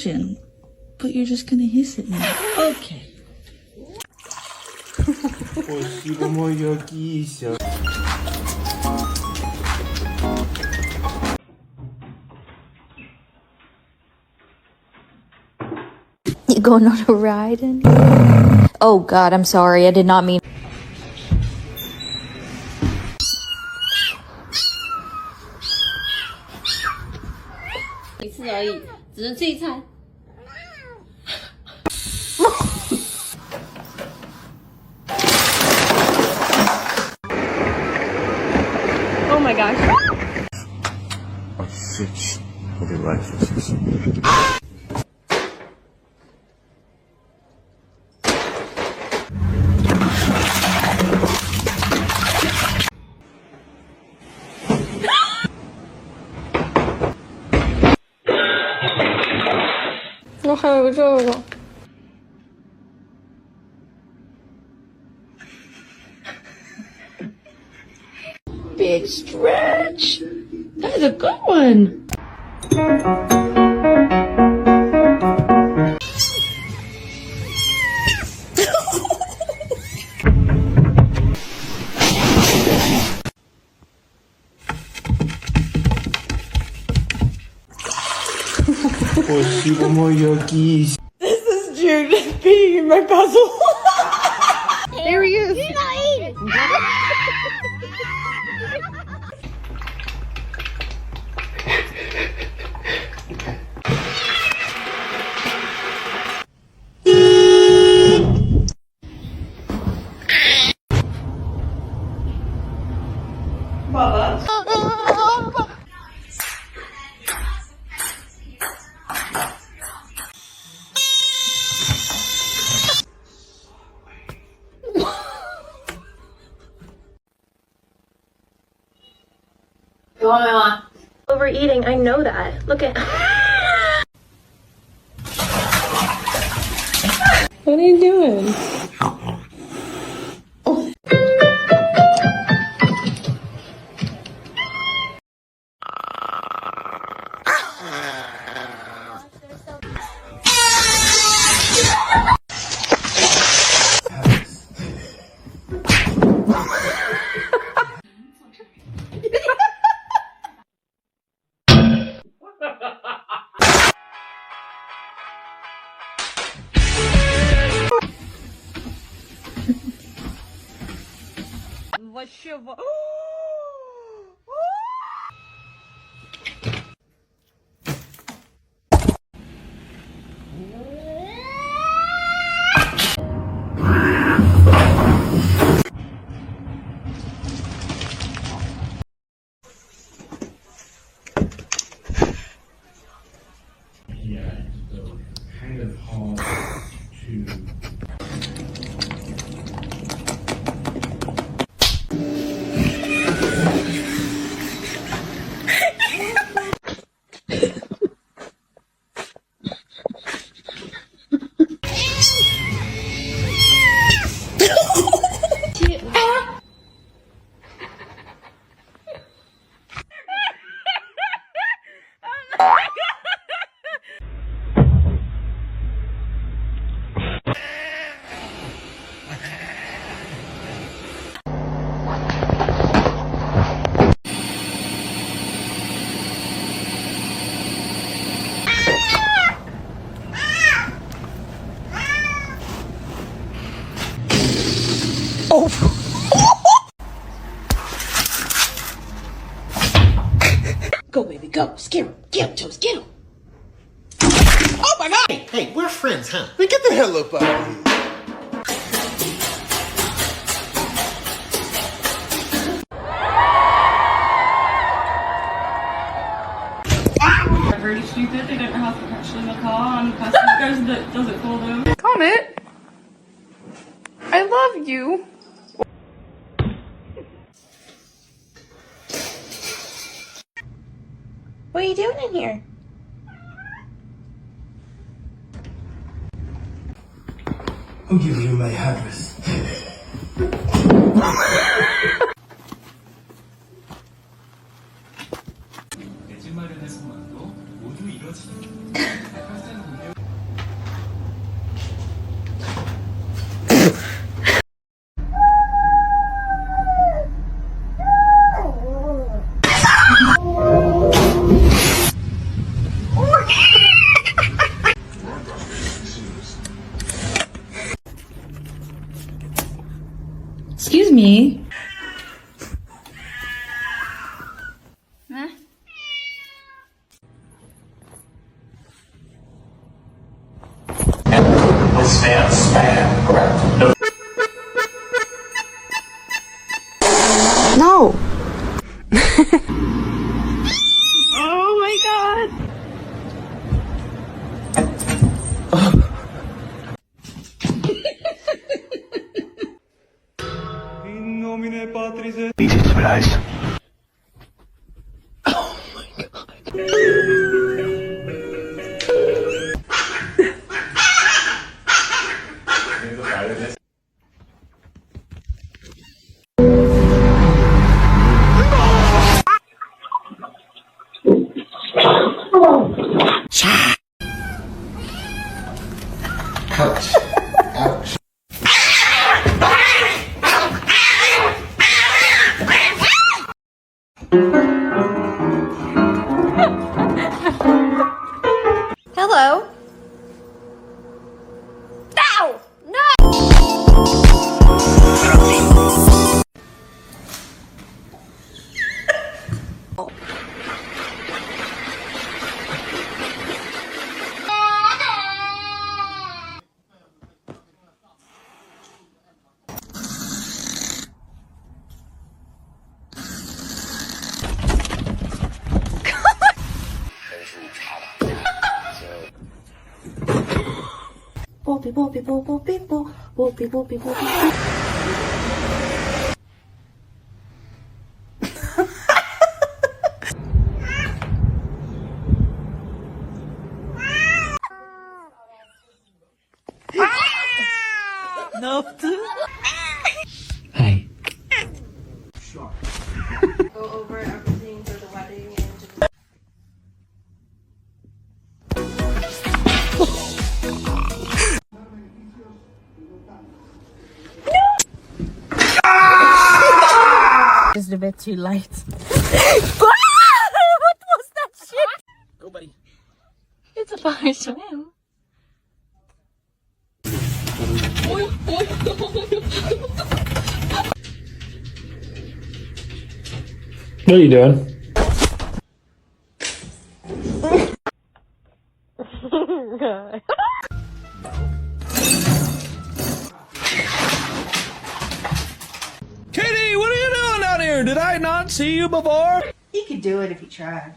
lotion. But you're just gonna hiss at me. Okay. Спасибо, моя кися. You going on a ride? Oh God, I'm sorry. I did not mean. 一次而已，只能吃一餐。Oh my gosh. A fish for the life. 我还有这个。Big stretch. That is a good one. Спасибо, моя кися. This is Jude just peeing in my puzzle. There he is. You're not eating. Baba. Overeating, I know that. Look at. What are you doing? Вообще. Yeah, so kind of hard to. Go, baby, go. Scare him. Get him, Toast. Get him. Oh my god! Hey, we're friends, huh? Then get the hell up out of here. Very stupid. They don't know how to catch in the car, and the person that does it for them. Comet, I love you. What are you doing in here? I'll give you my address. 내 집 마련의 소망도 모두 이뤄지는 Excuse me. No. Oh my god. Ouch. Ouch. Hello. Ow! No! Ne yaptı? Hi. Go over everything for the wedding and Just a bit too light. What was that shit? Go, buddy. it's a fire swim. What are you doing? Katie, what are you doing out here? Did I not see you before? He could do it if he tried.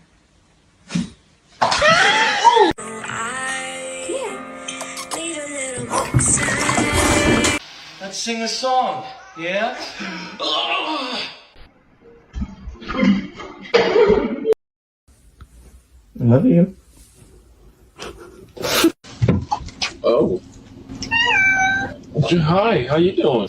Let's sing a song, yeah? I love you. Oh. Hi, how you doing?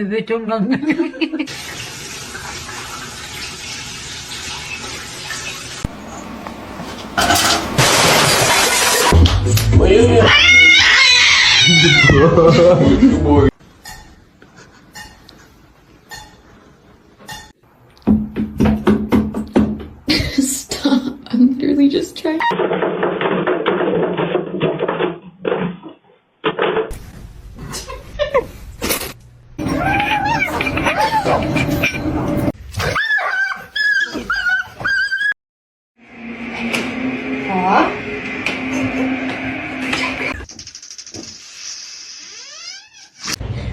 Evet ondan. Stop. I'm literally just trying.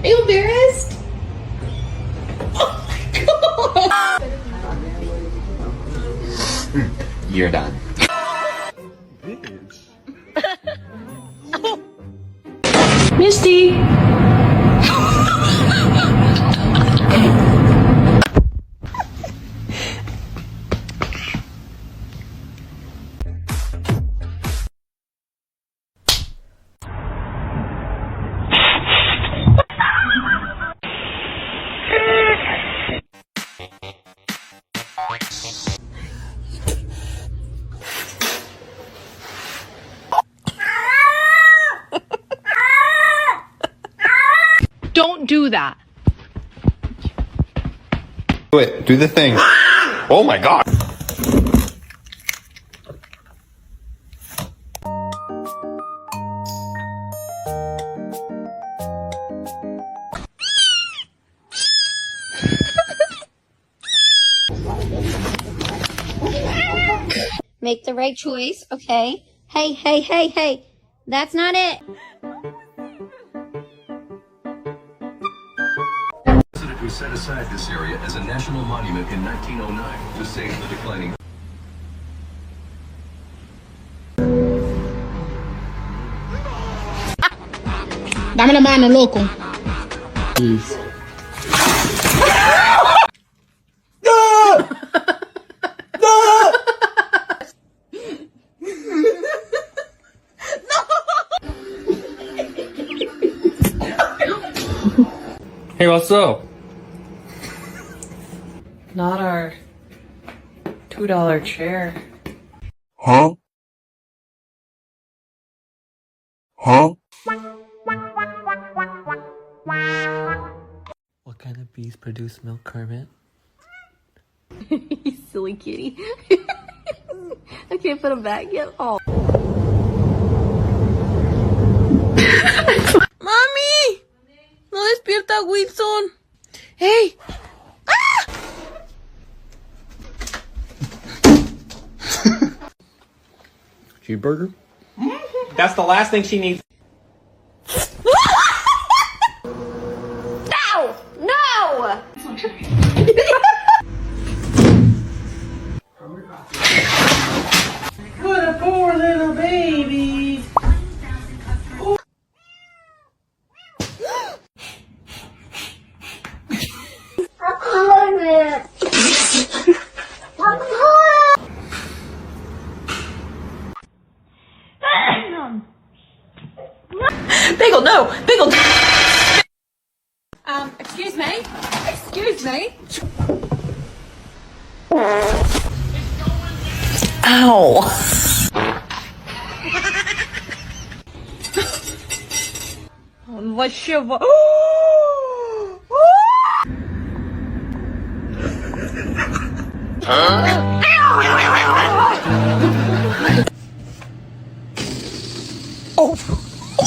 Are you embarrassed? You're done. Misty. do that. Do it. Do the thing. Oh my god. Make the right choice, okay? Hey, hey, hey, hey. That's not it. We set aside this area as a national monument in 1909 to save the declining. Dame la mano, loco. Please. Hey, what's up? Not our $2 chair. Huh? Huh? What kind of bees produce milk, Kermit? You silly kitty. I can't put him back yet. Oh. Mami. No despierta, Wilson. Hey. Cheeseburger? That's the last thing she needs. No! No! What a poor little baby. Bagel, no! Bagel! Excuse me? Excuse me? Ow! Он вообще... Huh?